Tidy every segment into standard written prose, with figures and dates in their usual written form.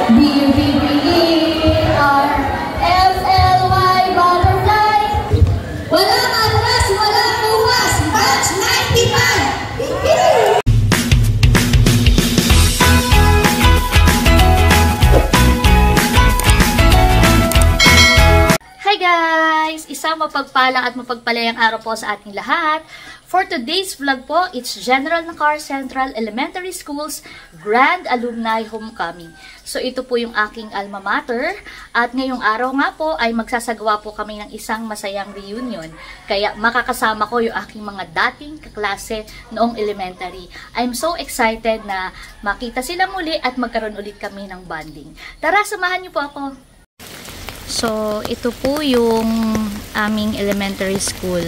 B-U-B-B-E-R-F-L-Y butterfly. Walang atras, walang bukas. Batch 95. Hi guys! Isang mapagpalang at mapagpalayang araw po sa ating lahat. For today's vlog po, it's General Nakar Central Elementary School's Grand Alumni Homecoming. So ito po yung aking alma mater at ngayong araw nga po ay magsasagawa po kami ng isang masayang reunion. Kaya makakasama ko yung aking mga dating kaklase noong elementary. I'm so excited na makita sila muli at magkaroon ulit kami ng bonding. Tara, samahan niyo po ako! So, ito po yung aming elementary school.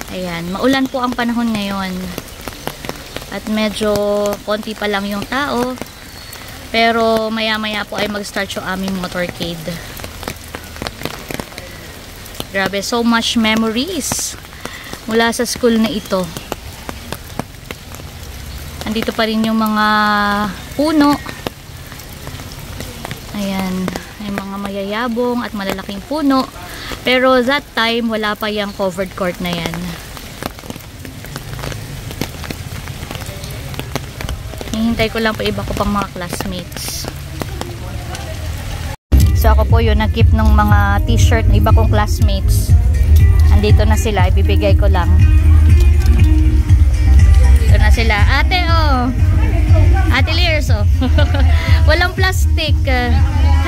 Ayan, maulan po ang panahon ngayon. At medyo konti pa lang yung tao. Pero maya-maya po ay mag-start yung aming motorcade. Grabe, so much memories mula sa school na ito. Andito pa rin yung mga puno. Ayan. May mga mayayabong at malalaking puno. Pero that time, wala pa yung covered court na yan. Hihintay ko lang pa iba ko pang mga classmates. So ako po yun, nag-keep ng mga t-shirt ng iba kong classmates. Andito na sila, ibibigay ko lang. Ito na sila. Ate, oh! Ate Lears, oh. Walang plastic.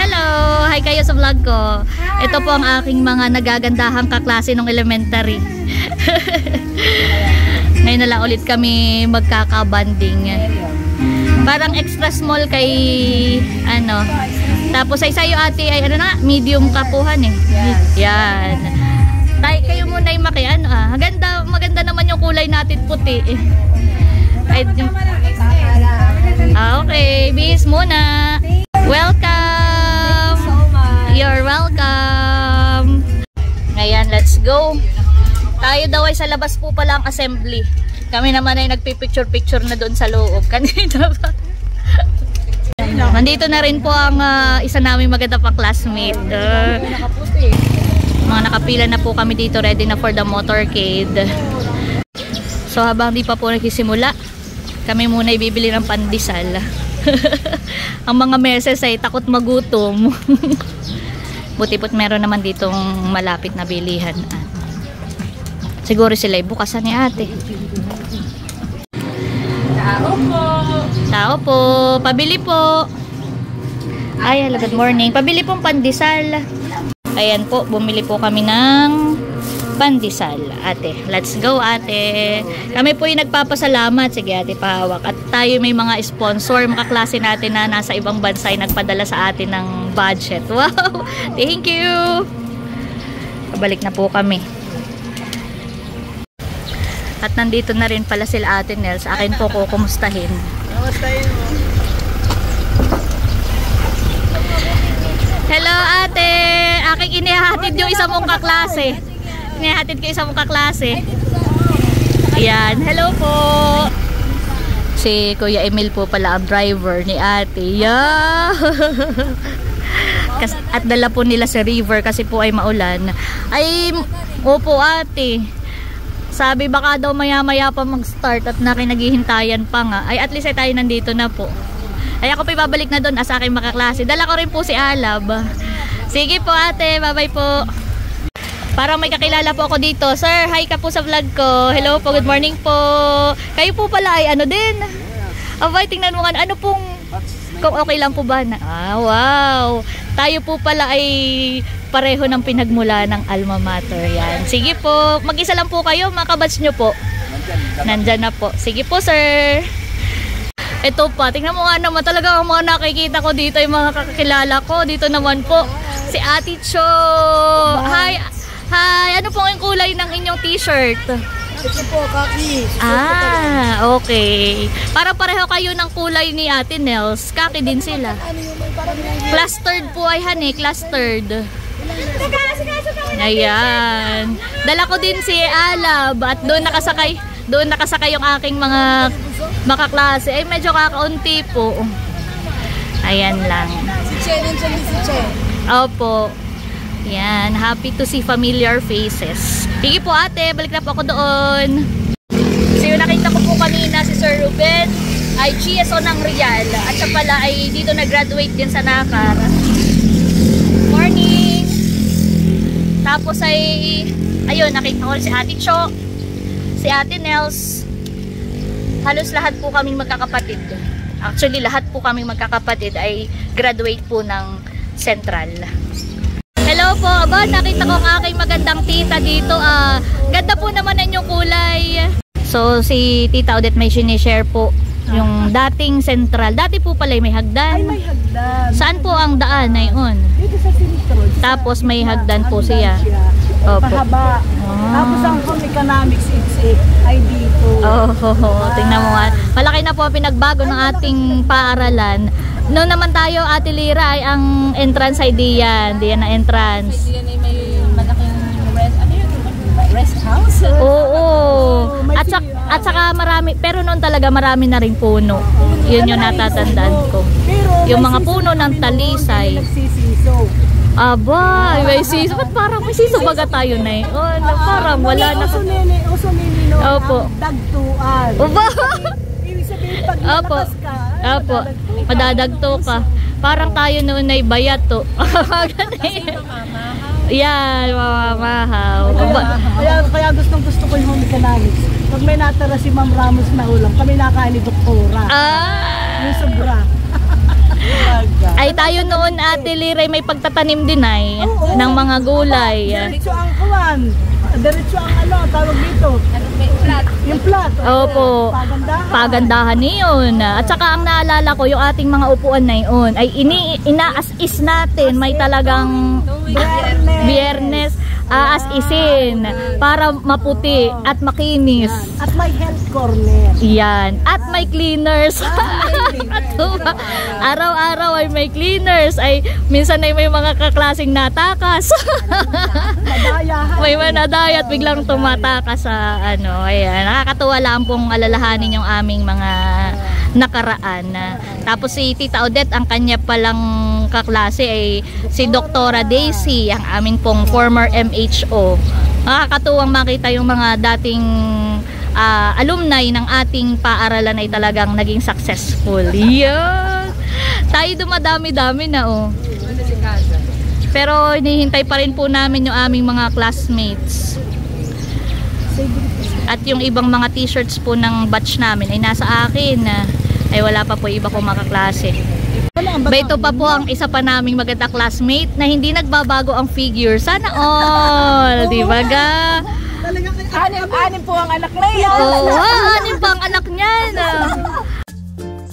Hello! Hi kayo sa vlog ko. Ito po ang aking mga nagagandahang kaklase ng elementary. Ngayon na lang ulit kami magkakabanding. Parang extra small kay ano. Tapos ay sayo ate ay ano na, medium kapuhan eh. Yan. Kayo muna yung ano ah. Maganda naman yung kulay natin puti eh. Okay, bis muna. Welcome. You're welcome. Ngayon, let's go. Tayo daw ay sa labas po pala ang assembly. Kami naman ay nagpipicture-picture na doon sa loob. Kanina pa. Nandito na rin po ang isa naming maganda pang classmate. Mga nakapila na po kami dito, ready na for the motorcade. So habang di pa po nagsisimula, kami muna ibibili ng pandesal. Ang mga meses ay takot magutom. Buti-put meron naman ditong malapit na bilihan. Siguro sila ay bukasan ni ate. Tao po. Tao po. Pabili po. Ay, hello, good morning. Pabili pong pandesal. Ayan po, bumili po kami ng pandesal. Ate, let's go ate. Kami po yung nagpapasalamat. Sige ate, pahawak. At tayo may mga sponsor, mga klase natin na nasa ibang bansa ay nagpadala sa atin ng budget. Wow! Thank you! Pabalik na po kami. At nandito na rin pala sila ate Nels. Akin po ko kumustahin. Kumustahin mo. Hello ate! Aking inihahatid yung isa mong kaklase. Inihatid ko isa mong kaklase. Ayan, hello po. Si Kuya Emil po pala ang driver ni ate. Yeah. At dala po nila sa river kasi po ay maulan. Ay, opo ate. Sabi baka daw maya-maya pa mag-start at nakinaghihintayan pa nga. Ay, at least ay tayo nandito na po. Ay, ako pa babalik na doon as aking makaklase. Dala ko rin po si Alab. Sige po ate, bye-bye po. Parang may kakilala po ako dito. Sir, hi ka po sa vlog ko. Hello po, good morning po. Kayo po pala ay ano din? Abay, tingnan mo nga. Ano pong, kung okay lang po ba na? Wow. Tayo po pala ay pareho ng pinagmula ng alma mater. Yan. Sige po, mag-isa lang po kayo. Mga kabatch nyo po. Nandyan na po. Sige po, sir. Ito pa, tingnan mo nga naman. Talaga ang mga nakikita ko dito ay mga kakilala ko. Dito naman po, si Ate Cho. Hi. Hi, ano po yung kulay ng inyong t-shirt? Ito po, kaki. Okay. Para pareho kayo ng kulay ni Ate Nels. Kaki din sila. Clustered po ay honey, clustered. Ayan. Dala ko din si Alab at doon nakasakay yung aking mga makaklase. Ay medyo kakaunti po. Ayan lang. Si Che, nandiyan din si Che. Opo. Yan, happy to see familiar faces. Sige po ate, balik na po ako doon. So yung nakita ko po kanina si Sir Ruben ay GSO ng Real. At siya pala ay dito nag-graduate din sa Nakar. Morning! Tapos ay, ayun, nakita ko si Ate Cho, si Ate Nels. Halos lahat po kaming magkakapatid. Actually, lahat po kaming magkakapatid ay graduate po ng Central. Hello po, aba, nakita ko ang aking magandang tita dito. Ganda po naman ang inyong kulay. So, si Tita Odette may sinishare po yung dating Central. Dati po pala may hagdan. Ay, may hagdan. Saan po ang daan na yun? Dito sa Sintro. Tapos may hagdan po siya. Opo. Pahaba. Tapos ang home economics ay dito. Tingnan mo nga. Malaki na po ang pinagbago ng ating paaralan. Noon naman tayo, Ate Lira, ay ang entrance ay diyan. Diyan na entrance. Diyan ay may malaking rest house. Oo. At saka marami, pero noon talaga marami na rin puno. Yun yung natatandaan ko. Yung mga puno ng talisay. Aba, may siso. Ba't parang may siso baga tayo na eh? Oh, parang wala na. Uso nini no. Opo. Dagtuan. Opo. Ibig sabihin pag Opo. malakas ka. Opo. Madadagto ka. Parang tayo noon ay bayato. Yan, mamamahaw. Kaya gusto ko yung home economics. Pag may natara si Ma'am Ramos na ulam, kami nakain ni Doktora. Yung sobra. Ay tayo noon, Ate Lira, may pagtatanim din ay ng mga gulay. Diretso ang kuwan. Diretso ang tawag dito. Yung plat. Opo. Pagandahan niyon. At saka ang naalala ko, yung ating mga upuan na yun, ay ina-as-is natin. May talagang Biyernes aas-isin para maputi at makinis. At may health corner. Yan. At may cleaners. Araw-araw ay may cleaners. Ay minsan ay may mga kaklaseng natakas. May manadaya at biglang tumatakas sa ayan. Nakakatuwa lang pong alalahanin yung aming mga nakaraan. Tapos si Tita Odette, ang kanya palang kaklase ay si Doktora Daisy, ang amin pong former MHO. Nakakatuwang makita yung mga dating alumni ng ating paaralan ay talagang naging successful. Yeah. Tayo dumadami-dami na Pero hinihintay pa rin po namin yung aming mga classmates. At yung ibang mga t-shirts po ng batch namin ay nasa akin. Ay wala pa po iba kong makaklase. Ito pa po ang isa pa naming maganda classmate na hindi nagbabago ang figure. Sana all, di ba ga? Anim po ang anak na yan. Anim pa ang anak niyan.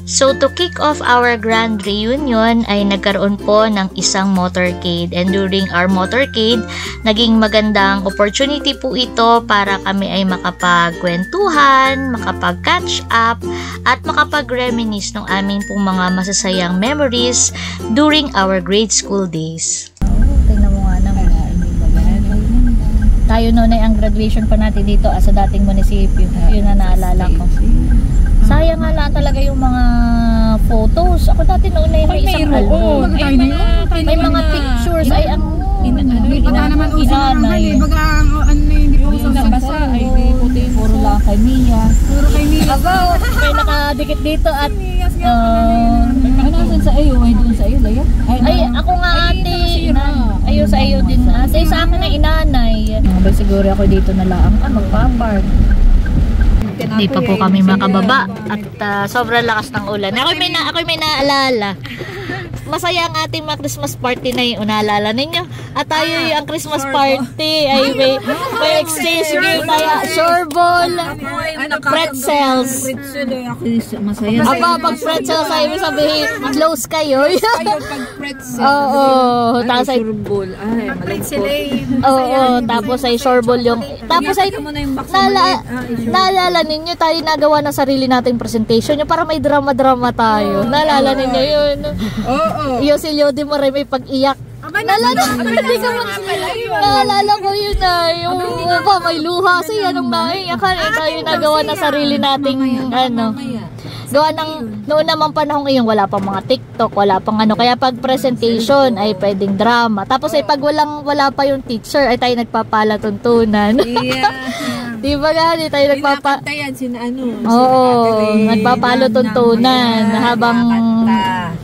So to kick off our grand reunion ay nagkaroon po ng isang motorcade, and during our motorcade naging magandang opportunity po ito para kami ay makapagkwentuhan, makapag-catch up at makapag-reminisce ng aming pong mga masasayang memories during our grade school days. Tingnan mo nga naman. Tayo noon ay ang graduation pa natin dito sa dating munisipyo. Yun na naalala ko. Sayang nga lang talaga yung mga photos. Ako dati noon ay may isang album. May mga pictures ay ang inanay. Hindi po nabasa. Puro lang kay Mia. Ako, may nakadikit dito at Nasaan sa iyo? Ay doon sa iyo, Laya? ay ako nga ate. Ayun sa iyo din ate. Sa akin ay inanay. Siguro ako dito na lang magpapark. Hindi pa po kami makababa at sobrang lakas ng ulan. Ako'y may naalala. Masaya ang ating mga Christmas party na yung naalala ninyo. At tayo ang Christmas party ay may exchange game tayo. Sureball, pretzels. Masaya. Aba, pag pretzels ay ibig sabihin close kayo. Pag pretzel. Oo. Tapos ay sureball. Ay, malungkot. oo, tapos ay sureball yung tapos ay naalala ninyo tayo nagawa ng sarili nating presentation yung para may drama-drama tayo. Naalala ninyo yun? Oo. Yung si Lodi Moray may pag-iyak. Naalala ko yun na. Yung pa, may luha siya nung naiyak. Tayo nagawa na sarili nating ano. Gawa ng noon naman panahon ngayon, wala pang mga TikTok, wala pang ano. Kaya pag presentation ay pwedeng drama. Tapos ay pag wala pa yung teacher, ay tayo nagpapalatuntunan. Di ba nga, di tayo Pinakantayan sina ano. Oo, nagpapalatuntunan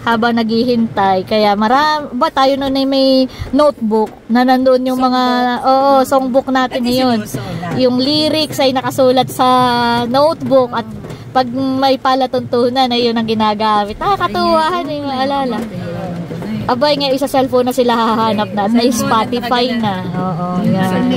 habang naghihintay. Kaya ba tayo noon ay may notebook na nandoon yung mga songbook natin ngayon. Yung lyrics ay nakasulat sa notebook at pag may palatuntunan ay yun ang ginagamit. Nakakatuwahan yung maalala. Abay nga, isa cellphone na sila hahanap na at may Spotify na. Oo, yan.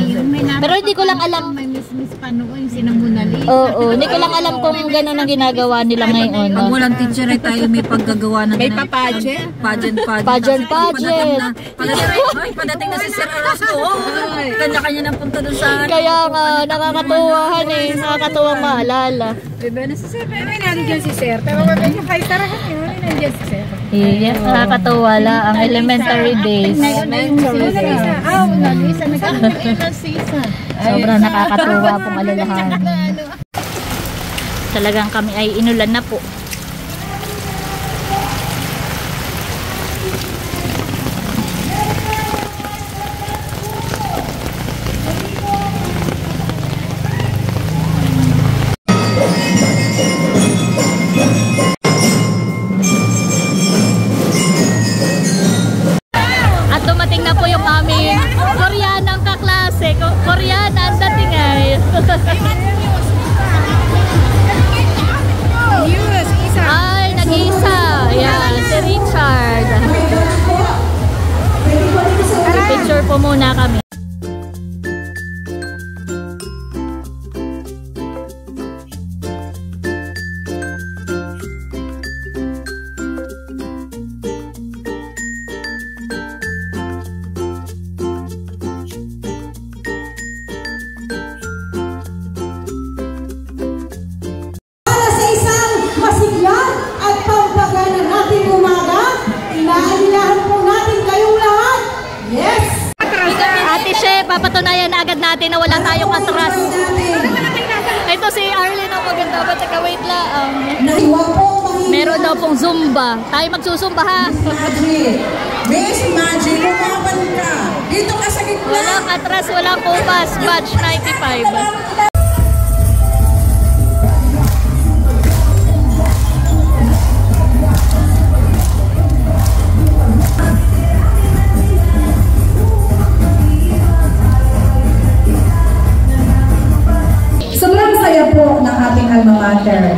Pero hindi ko lang alam. May miss paano ko yung sinambunali. Oo, hindi ko lang alam kung gano'n ang ginagawa nila ngayon. Pag walang teacher ay tayo may paggagawa ng may pageant. Pageant. Padating na si Sir Orozco. Kanya-kanya nang punta doon sa kaya nga, nakakatuwahan eh. Nakakatuwang maalala. Bebe na si Sir. May nandiyan si Sir. Pero bebe yung kay Sarahan yun. May nandiyan si Sir. Yes, nakakatuwa lang. Ang elementary days. Sobrang nakakatuwa pong alalahanin. Talagang kami ay inulan na po. Ay, nag-isa. Yan, si Richard. Picture po muna kami. Papatunayan na agad natin na wala tayong atras. Ito si Arlene ang maganda. Ba't wait lang. Meron daw pong Zumba. Tayo magsusumba ha. Miss Magic, lumaban ka. Dito ka sa gitna. Walang atras, walang pupas. Batch 95. Alma Mater,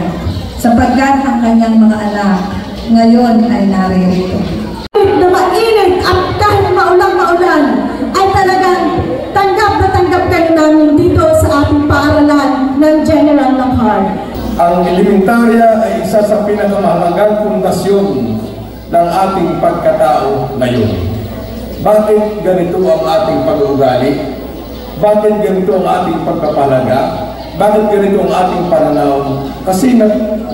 sapagkat ang kanyang mga anak ngayon ay narito. Na mainit at kahit maulan ay talagang tanggap na tanggap kayo namin dito sa ating paaralan ng General Langhar. Ang elementarya ay isa sa pinakamahalagang pundasyon ng ating pagkatao ngayon. Bakit ganito ang ating pag-uugali? Bakit ganito ang ating pagpapalaga? Bakit ganito ang ating pananaw? Kasi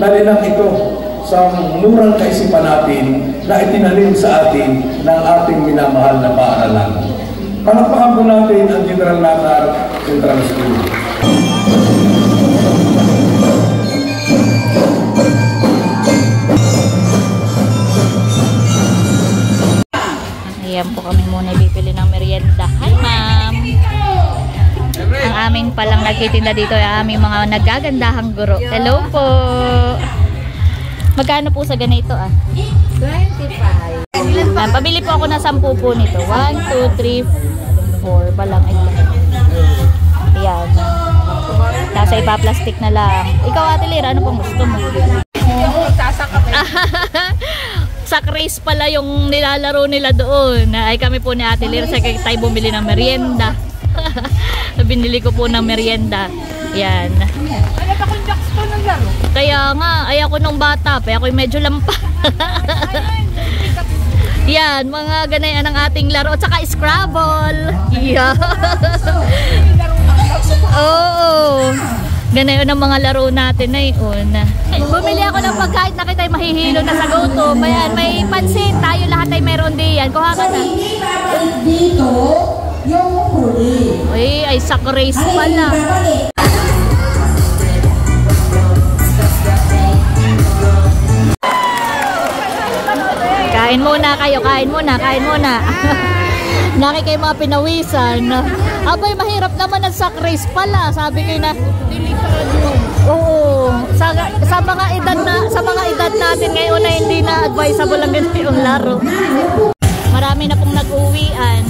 nalilang ito sa murang kaisipan natin na itinanim sa atin ng ating minamahal na paaralan. Palakpakan po natin ang General Langhar Central School. Ayan po kami muna bibili ng merienda. Hi ma'am! Ang aming palang nagtitinda dito ay aming mga nagagandahang guro. Hello po! Magkano po sa ganito ah? 25. Pabili po ako ng 10 po nito. 1, 2, 3, 4 palang ito. Ayan. Tapos ipa-plastic na lang. Ikaw Ate Lira, ano pong gusto mo? Sa Chris pala yung nilalaro nila doon. Ay kami po ni Ate Lira sa tayo bumili ng merienda. Binili ko po ng merienda. Yan. Ano ba kung jacks po ng laro? Kaya nga, ay ako nung bata pa, ako medyo lampa. Yan, mga ganayan ang ating laro. At saka Scrabble. Yeah. Oo. Ganayon ang mga laro natin na yun. Bumili ako ng pagkain na kita'y mahihilo na sa gutom. Ayan, may pansit. Tayo lahat ay meron din yan. kuha ka na. Hindi babalik dito yung huli. Uy, ay sack race pala. Kain muna kayo, kain muna. Naki kayo mga pinawisan. Abay, mahirap naman ang sack race pala. Sabi ko na. Oo. Sa mga edad natin ngayon na hindi na advisable lang ganito yung laro. Marami na pong nag-uwian.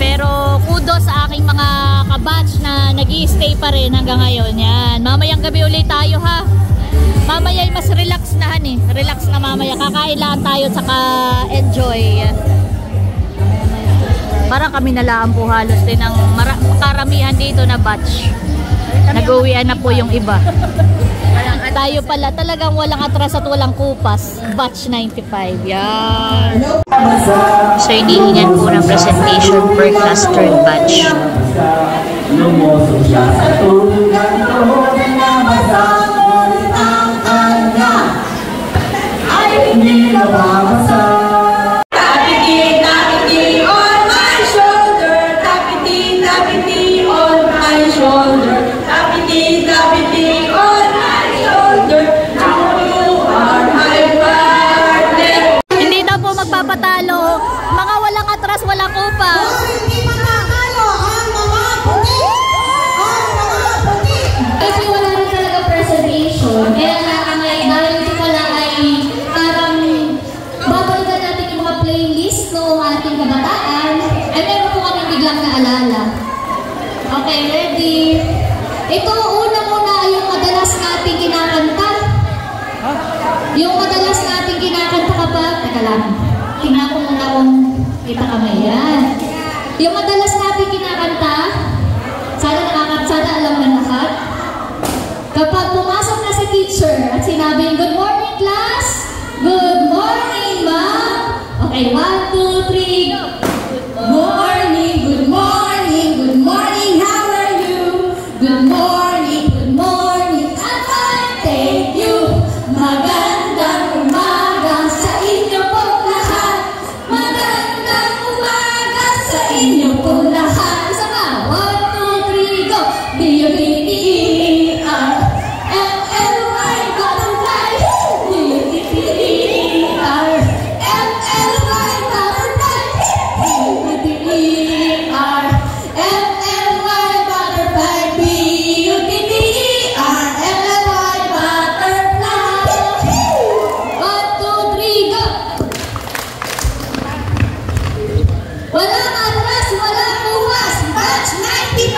Pero kudos sa aking mga kabatch na nag-i-stay pa rin hanggang ngayon. Yan. Mamayang gabi ulit tayo ha. Mamaya ay mas relax na han eh. Relax na mamaya. Kakain lang tayo at saka enjoy. Parang kami nalaan po halos din ang karamihan dito na batch. Nag-uwian na po yung iba. Tayo pala talagang walang atras at walang kupas. Batch 95. Yan. So hinihingan po ng presentation per cluster batch. Magpapatalo, mga walang atras, walang upas. Hindi matatalo ang mga puti! Kasi wala rin talaga preservation. Kaya dahil ito pala ay parang babalikan natin yung mga playlist noong ating kabataan, ay meron po kami biglang naalala. Okay, ready? Ito una yung madalas nating kinakanta. Yung madalas nating kinakanta kapag, teka lang. Tingnan ko muna kung kita kami yan. Yung madalas natin kinakanta, sana alam na lahat. Kapag pumasok na si teacher at sinabing, good morning class! Good morning ma'am! Okay, 1, 2, 3, go! Good morning, good morning, good morning, how are you? Good morning, and fine, thank you. Magandang umaga sa inyo po lahat. Magandang umaga sa inyo po lahat. Isa pa, 1, 2, 3, go! B-U-T-T-E-R M-L-Y butterfly. B-U-T-T-E-R M-L-Y butterfly. B-U-T-T-E-R M-L-Y butterfly. B-U-T-T-E-R M-L-Y butterfly. 1, 2, 3, go! Walang atras, walang uwas. Batch 95.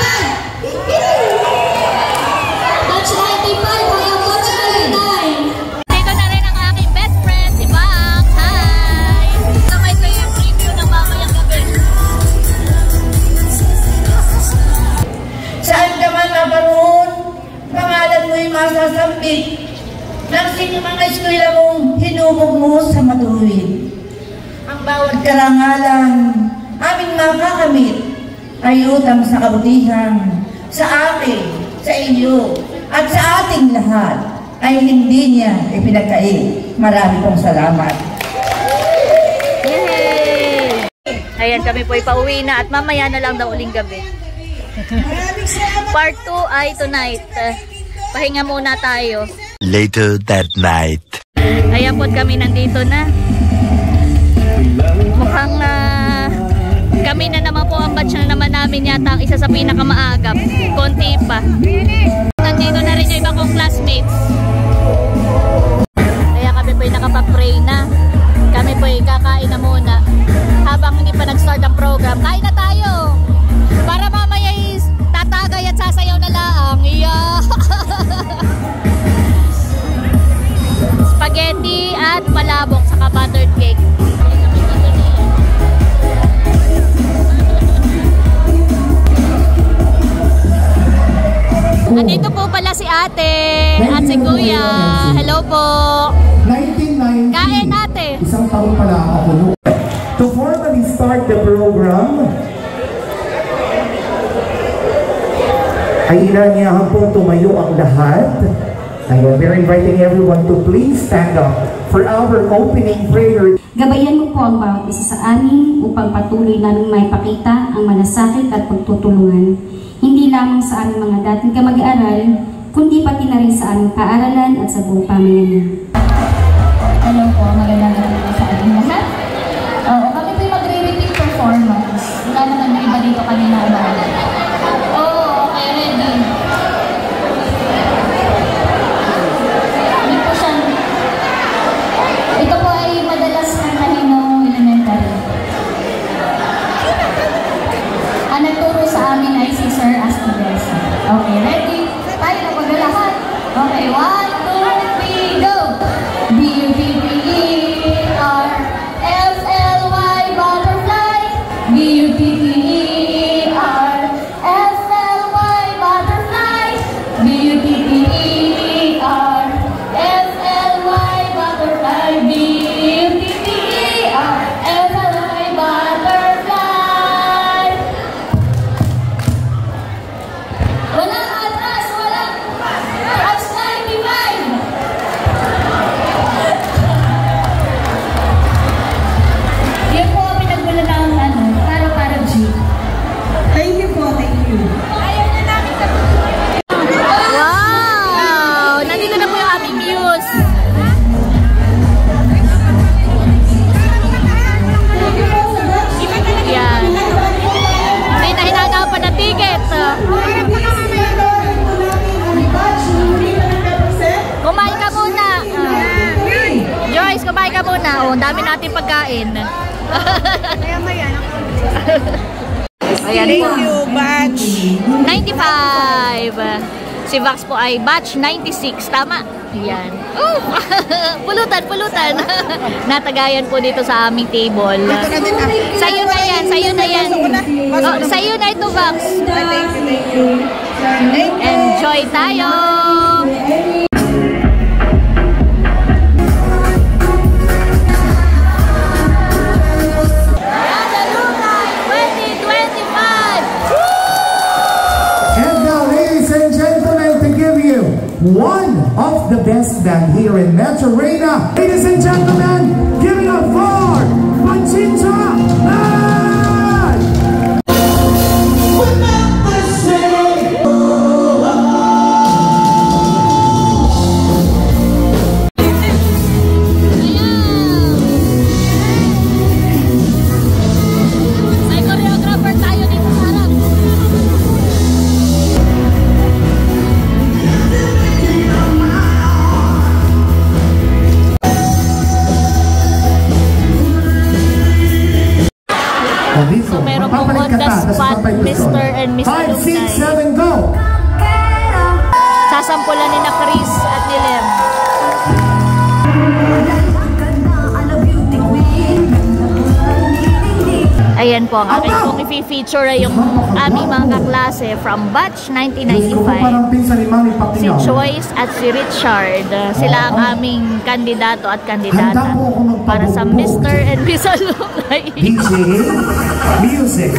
Batch 95 hanggang batch 99. Dito na rin ang aking best friend, si Max. Hi! Sabay ko yung preview ng mamayang gabi. Saan ka man naparoon, pangalan mo'y masasambit. Nang mga eskwela mong hinubog mo sa matuwid. Ang bawat karangalan, aming makakamit, ay utang sa kabutihan, sa akin, sa inyo, at sa ating lahat, ay hindi niya ipinagkait. Marami pong salamat. Yay! Ayan, kami po ipauwi na at mamaya na lang daw uling gabi. Part 2 ay tonight. Pahinga muna tayo. Later that night. Ayan po kami nandito na. Mukhang kami na naman po ang batch na naman namin yata ang isa sa pinakamaagap. Konti pa. Nandito na rin yung iba kong classmates. Kaya kami po yung nakapag-pray na. Kami po yung kakain na muna. Habang hindi pa nag-start ang program, kain na tayo! Para mamaya tatagay at sasayaw na laang. Yeah. Spaghetti at palabok saka buttered cake. Nandito po pala si ate at si kuya. Hello po. 1990. Kain ate. Isang taon pala ako. To formally start the program, ay inanyahan pong tumayo ang lahat. And we're inviting everyone to please stand up for our opening prayer. Gabayan mo po ang bawat isa sa amin upang patuloy namin maipakita ang malasakit at pagtutulungan. Hindi lamang sa aming mga dating kamag-aaral, kundi pati na rin sa aming paaralan at sa buong pamilya. Hello po, magandang gabi po sa ating lahat. Oo, kami po yung magre-repeat performance. Wala naman may iba dito kanina umaga. Oo, okay, ready. Hindi po siya. Ito po ay madalas kantahin ng elementary. Ang nagturo sa amin ay si Sir Astides. Okay, ready? Tayo na pag-lahat. Okay, 1, 2, 3, go! B-U-T-T-E-R F-L-Y butterfly B-U-T-T-E-R F-L-Y butterfly B-U-T-T-E-R F-L-Y butterfly B-U-T-T-E-R F-L-Y butterfly. Walang atras, walang atras 95. Yan po ang pinagmula ng para G. Thank you po, thank you. Wow! Nandito na po yung aming muse. Yan. Hindi na hinanapan ng ticket. Kumain ka muna. Joyce, kumain ka muna. Oh, dami natin pagkain. Ayan po. Thank you, batch. 95. Si Vax po ay batch 96. Tama? Ayan. Oh! Pulutan, pulutan. Natagayan po dito sa aming table. Sa'yo na yan, sa'yo na yan. Oh, sa'yo na ito, Vax. Thank you. Enjoy tayo! One of the best band here in Metro Reina. Ladies and gentlemen, give it up for Pachincha Band! May choreographer tayo dito sa harap. So meron pong on-the-spot Mr. and Miss 5, 6, 7, Alumni. go! Sasampulan ni na Chris at ni Lem. Ayan po, ang akin pong i-feature ay yung aming mga kaklase from batch 1995. Si Joyce at si Richard. Sila ang aming kandidato at kandidata para sa Mr. and Miss Alumni. DJ Music.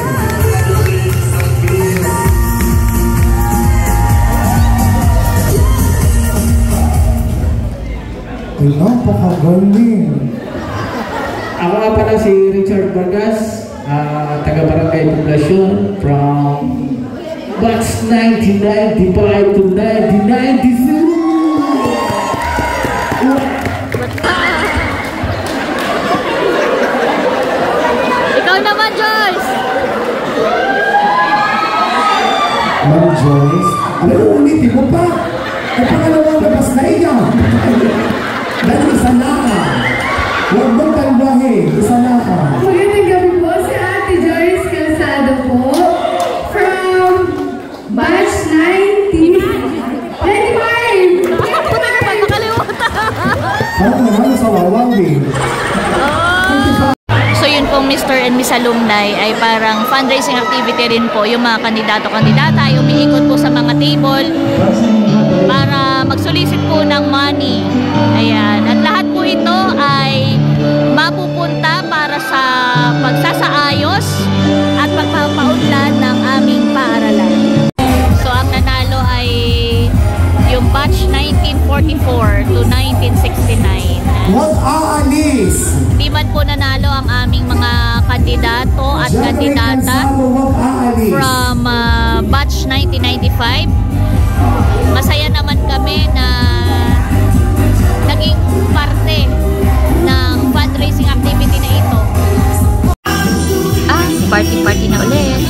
Ay, napakagaling. Ako nga pala si Richard Vargas, taga-barangay Poblasyon from batch 1995 to 1996. Ikaw naman, Joyce! Ma'am Joyce, ano ulitin mo pa? Ang pangalawang labas na iyan. Dahil isa na ka. Huwag mong kalbahin, isa na ka. Magandang gabi po si Ate Joyce Calzado po from batch 1995. Parang naman sa wawawin. So yun pong Mr. and Miss Alumni ay parang fundraising activity rin po. Yung mga kandidato-kandidata ay umiikot po sa mga table para mag-solicit po ng money. Ayan. At lahat po ito ay mapupunta para sa pagsasaayos at pagpapaunlad ng aming paaralan. So ang nanalo ay yung batch 1944 to 1969. What ang aming mga kandidato at kandidata from batch 1995. Masaya naman kami na naging parte ng fundraising activity na ito. Party-party na ulit.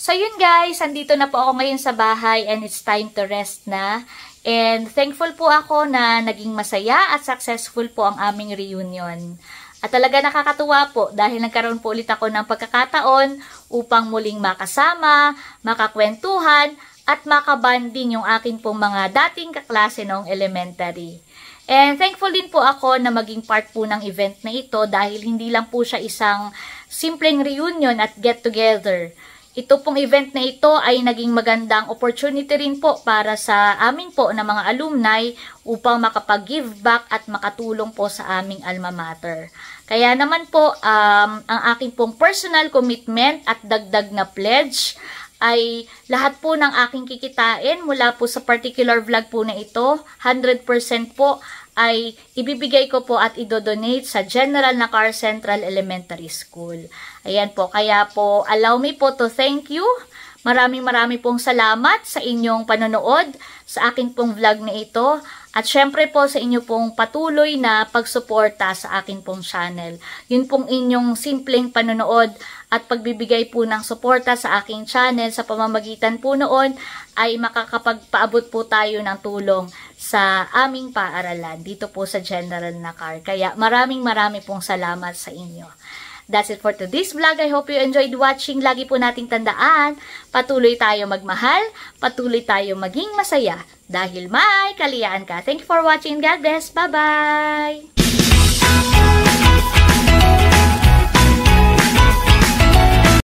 So yun guys, andito na po ako ngayon sa bahay and it's time to rest na. And thankful po ako na naging masaya at successful po ang aming reunion. At talaga nakakatuwa po dahil nagkaroon po ulit ako ng pagkakataon upang muling makasama, makakwentuhan at makabanding yung aking pong mga dating kaklase noong elementary. And thankful din po ako na maging part po ng event na ito dahil hindi lang po siya isang simpleng reunion at get together. Ito pong event na ito ay naging magandang opportunity rin po para sa amin po na mga alumni upang makapag-give back at makatulong po sa aming alma mater. Kaya naman po, ang aking pong personal commitment at dagdag na pledge ay lahat po ng aking kikitain mula po sa particular vlog po na ito, 100% po ay ibibigay ko po at idodonate sa General Nakar Central Elementary School. Ayan po, kaya po allow me po to thank you. Maraming pong salamat sa inyong panonood sa akin pong vlog na ito. At syempre po sa inyo pong patuloy na pagsuporta sa akin pong channel. Yun pong inyong simpleng panonood at pagbibigay po ng suporta sa aking channel sa pamamagitan po noon ay makakapagpaabot po tayo ng tulong sa aming paaralan dito po sa General Nakar. Kaya maraming pong salamat sa inyo. That's it for today's vlog. I hope you enjoyed watching. Lagi po nating tandaan, patuloy tayo magmahal, patuloy tayo maging masaya dahil may kaliyaan ka. Thank you for watching. God bless. Bye-bye!